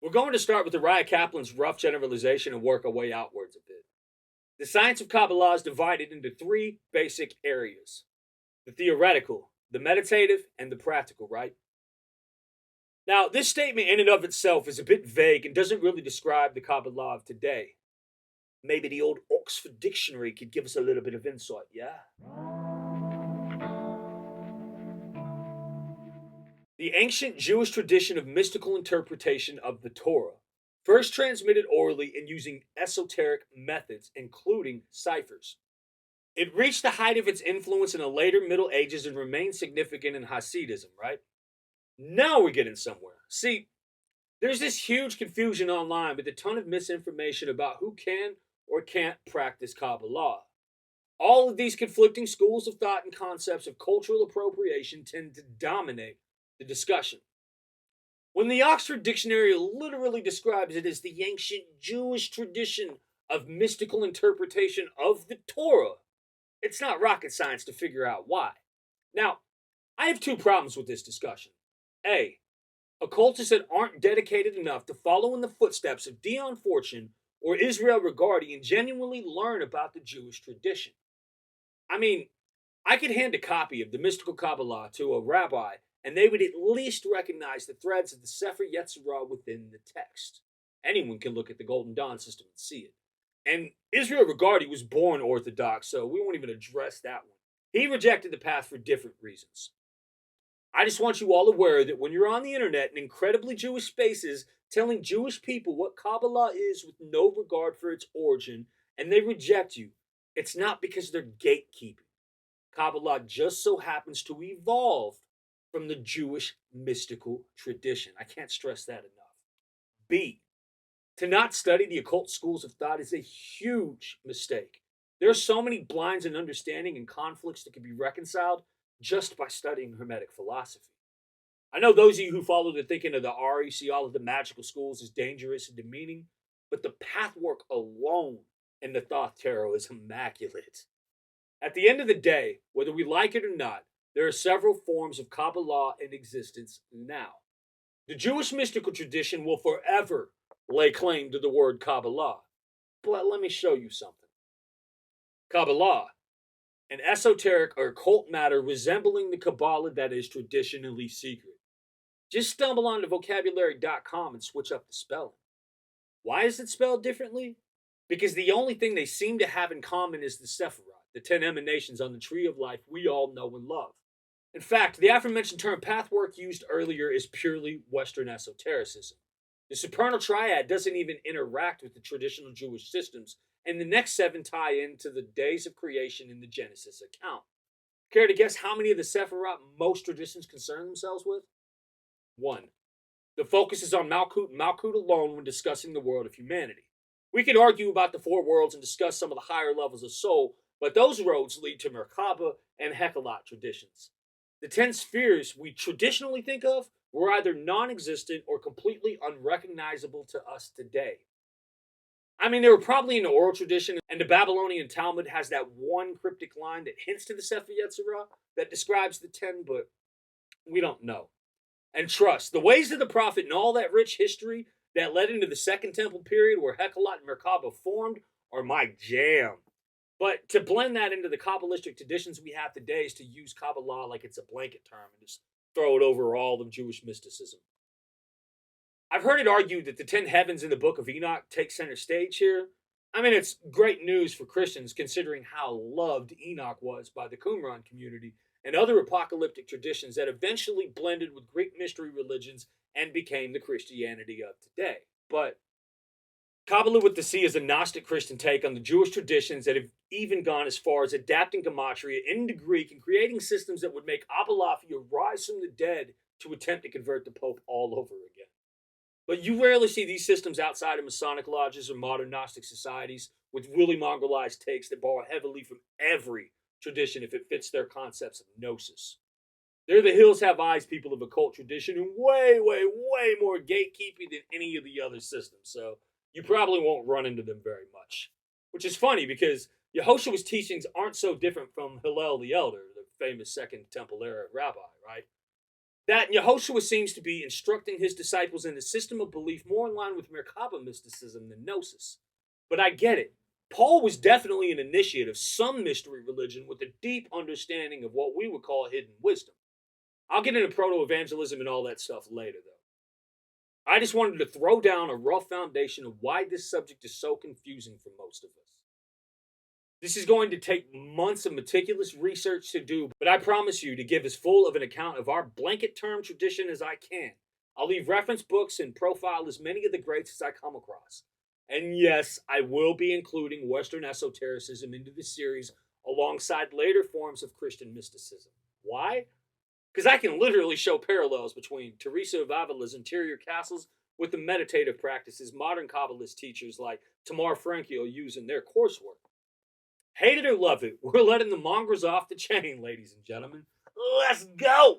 We're going to start with Uriah Kaplan's rough generalization and work our way outwards a bit. The science of Kabbalah is divided into three basic areas: the theoretical, the meditative, and the practical, right? Now, this statement in and of itself is a bit vague and doesn't really describe the Kabbalah of today. Maybe the old Oxford Dictionary could give us a little bit of insight, yeah? The ancient Jewish tradition of mystical interpretation of the Torah, first transmitted orally and using esoteric methods, including ciphers. It reached the height of its influence in the later Middle Ages and remained significant in Hasidism, right? Now we're getting somewhere. See, there's this huge confusion online with a ton of misinformation about who can or can't practice Kabbalah. All of these conflicting schools of thought and concepts of cultural appropriation tend to dominate the discussion. When the Oxford Dictionary literally describes it as the ancient Jewish tradition of mystical interpretation of the Torah, it's not rocket science to figure out why. Now, I have two problems with this discussion. A, occultists that aren't dedicated enough to follow in the footsteps of Dion or Israel Regardie and genuinely learn about the Jewish tradition. I mean, I could hand a copy of the Mystical Qabalah to a rabbi and they would at least recognize the threads of the Sefer Yetzirah within the text. Anyone can look at the Golden Dawn system and see it. And Israel Regardie was born Orthodox, so we won't even address that one. He rejected the path for different reasons. I just want you all aware that when you're on the internet in incredibly Jewish spaces telling Jewish people what Kabbalah is with no regard for its origin, and they reject you, it's not because they're gatekeeping. Kabbalah just so happens to evolve from the Jewish mystical tradition. I can't stress that enough. B, to not study the occult schools of thought is a huge mistake. There are so many blinds in understanding and conflicts that can be reconciled just by studying Hermetic philosophy. I know those of you who follow the thinking of the Ari see all of the magical schools as dangerous and demeaning, but the pathwork alone in the Thoth Tarot is immaculate. At the end of the day, whether we like it or not, there are several forms of Kabbalah in existence now. The Jewish mystical tradition will forever lay claim to the word Kabbalah. But let me show you something. Kabbalah, an esoteric or occult matter resembling the Kabbalah that is traditionally secret. Just stumble onto vocabulary.com and switch up the spelling. Why is it spelled differently? Because the only thing they seem to have in common is the Sephirot, the 10 emanations on the tree of life we all know and love. In fact, the aforementioned term pathwork used earlier is purely Western esotericism. The supernal triad doesn't even interact with the traditional Jewish systems, and the next 7 tie into the days of creation in the Genesis account. Care to guess how many of the Sephirot most traditions concern themselves with? 1. The focus is on Malkut and Malkut alone when discussing the world of humanity. We could argue about the 4 worlds and discuss some of the higher levels of soul, but those roads lead to Merkaba and Hekalat traditions. The 10 spheres we traditionally think of were either non-existent or completely unrecognizable to us today. I mean, they were probably in the oral tradition, and the Babylonian Talmud has that one cryptic line that hints to the Sefer Yetzirah that describes the 10, but we don't know. And trust, the ways of the prophet and all that rich history that led into the Second Temple period where Hekalat and Merkaba formed are my jam. But to blend that into the Kabbalistic traditions we have today is to use Kabbalah like it's a blanket term and just throw it over all of Jewish mysticism. I've heard it argued that the 10 heavens in the book of Enoch take center stage here. I mean, it's great news for Christians considering how loved Enoch was by the Qumran community and other apocalyptic traditions that eventually blended with Greek mystery religions and became the Christianity of today. But Kabbalah with the C is a Gnostic Christian take on the Jewish traditions that have even gone as far as adapting Gematria into Greek and creating systems that would make Abulafia rise from the dead to attempt to convert the Pope all over again. But you rarely see these systems outside of Masonic lodges or modern Gnostic societies with really mongrelized takes that borrow heavily from every tradition if it fits their concepts of gnosis. They're the hills have eyes people of occult tradition and way more gatekeeping than any of the other systems. So you probably won't run into them very much. Which is funny because Yehoshua's teachings aren't so different from Hillel the Elder, the famous Second Temple era rabbi, right? that Yehoshua seems to be instructing his disciples in a system of belief more in line with Merkaba mysticism than Gnosis. But I get it. Paul was definitely an initiate of some mystery religion with a deep understanding of what we would call hidden wisdom. I'll get into proto-evangelism and all that stuff later, though. I just wanted to throw down a rough foundation of why this subject is so confusing for most of us. This is going to take months of meticulous research to do, but I promise you to give as full of an account of our blanket term tradition as I can. I'll leave reference books and profile as many of the greats as I come across. And yes, I will be including Western esotericism into this series alongside later forms of Christian mysticism. Why? Because I can literally show parallels between Teresa of Avila's interior castles with the meditative practices modern Kabbalist teachers like Tamar Frankio use in their coursework. Hate it or love it, we're letting the mongrels off the chain, ladies and gentlemen. Let's go!